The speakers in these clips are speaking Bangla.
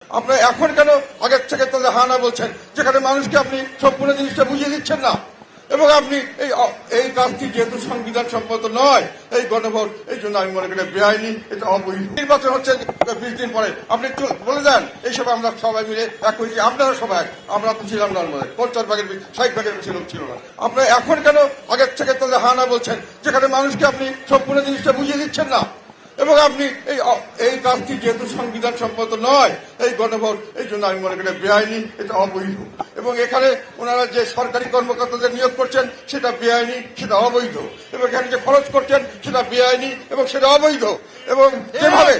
আপনারা এখন কেন আগের থেকে তাদের হানা বলছেন, যেখানে মানুষকে আপনি সম্পূর্ণ জিনিসটা বুঝিয়ে দিচ্ছেন না? এবং আপনি এই কাজটি যেহেতু সংবিধান সম্মত নয়, এই গণভোট, এই জন্য আমি মনে করি বেআইনি, এটা অবৈধ। নির্বাচন হচ্ছে 20 দিন পরে, আপনি বলে দেন এইসব আমরা সবাই মিলে এক হয়েছি। আপনারা সবাই, আমরা তো ছিলাম না, 50 ভাগের 60 ভাগের বেশি লোক ছিল না। আপনারা এখন কেন আগের থেকে তাদের হানা বলছেন, যেখানে মানুষকে আপনি সম্পূর্ণ জিনিসটা বুঝিয়ে দিচ্ছেন না? এবং আপনি এই কাজটি যেহেতু সংবিধান সম্মত নয়, এই গণভোট, এই জন্য আমি মনে করি বেআইনি, এটা অবৈধ। এবং এখানে ওনারা যে সরকারি কর্মকর্তাদের নিয়োগ করছেন সেটা বেআইনি, সেটা অবৈধ। এবং এখানে যে খরচ করছেন সেটা বেআইনি এবং সেটা অবৈধ। এবং যেভাবে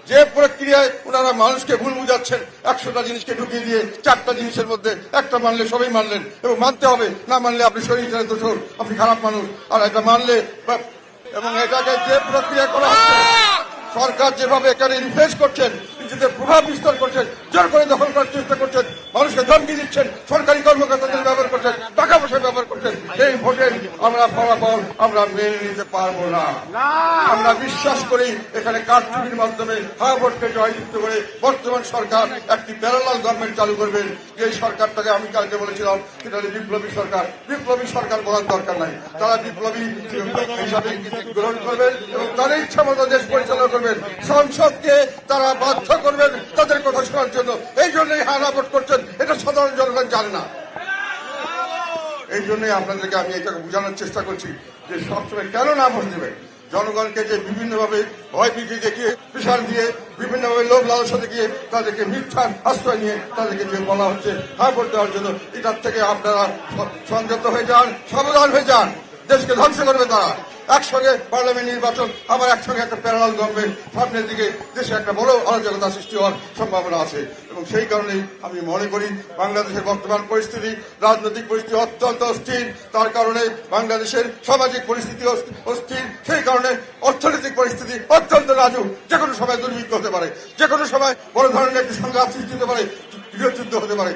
যে প্রক্রিয়ায় ওনারা মানুষকে ভুল বুঝাচ্ছেন, 100টা জিনিসকে ঢুকিয়ে দিয়ে 4টা জিনিসের মধ্যে একটা মানলে সবাই মানলেন, এবং মানতে হবে, না মানলে আপনি শরীর দোষর, আপনি খারাপ মানুষ। আর এটা মানলে এবং এটাকে যে প্রক্রিয়া করা হচ্ছে, সরকার যেভাবে এখানে ইনভেস্ট করছেন, নিজেদের প্রভাব বিস্তার করছেন, জোর করে দখল করার চেষ্টা করছেন, মানুষকে ধমকি দিচ্ছেন, সরকারি কর্মকর্তাদের ব্যবহার করছেন, টাকা পয়সা ব্যবহার করছেন, এই ভোটের আমরা ফলাফল আমরা মেনে নিতে পারবো না। আমরা বিশ্বাস করি এখানে কারচুপির মাধ্যমে ভোটকে জয়যুক্ত করে বর্তমান সরকার একটি প্যারালাল গভর্নমেন্ট চালু করবেন। যে সরকারটাকে আমি কালকে বলেছিলাম সেটা হল বিপ্লবী সরকার। বিপ্লবী সরকার বলার দরকার নাই, তারা বিপ্লবী হিসাবে গ্রহণ করবেন এবং তাদের ইচ্ছা মতো দেশ পরিচালনা করবেন। সংসদকে তারা বাধ্য করবেন তাদের কথা শোনার জন্য। এই জন্যই হানা ভোট করছেন, এটা সাধারণ জনগণ জানে না। এই জন্যই আপনাদেরকে আমি এটাকে বোঝানোর চেষ্টা করছি যে সবসময় কেন না ভোট দেবেন। জনগণকে যে বিভিন্নভাবে ভয় ভীতি দেখিয়ে, প্রেশার দিয়ে, বিভিন্নভাবে লোভ লালসা দেখিয়ে তাদেরকে মিথ্যার আশ্রয় নিয়ে তাদেরকে যে বলা হচ্ছে হ্যাঁ ভোট দেওয়ার জন্য, এটার থেকে আপনারা সংযত হয়ে যান, সাবধান হয়ে যান। দেশকে ধ্বংস করবে তারা। একসঙ্গে পার্লামেন্ট নির্বাচন, আবার একসঙ্গে একটা প্যারালাল গভর্নমেন্ট, সামনের দিকে দেশে একটা বড় অরাজকতা সৃষ্টি হওয়ার সম্ভাবনা আছে। এবং সেই কারণেই আমি মনে করি বাংলাদেশের বর্তমান পরিস্থিতি, রাজনৈতিক পরিস্থিতি অত্যন্ত অস্থির। তার কারণে বাংলাদেশের সামাজিক পরিস্থিতি অস্থির, সেই কারণে অর্থনৈতিক পরিস্থিতি অত্যন্ত নাজুক। যে কোনো সময় দুর্ভিক্ষ হতে পারে, যে কোনো সময় বড় ধরনের একটি সংঘাত সৃষ্টি হতে পারে, গৃহযুদ্ধ হতে পারে।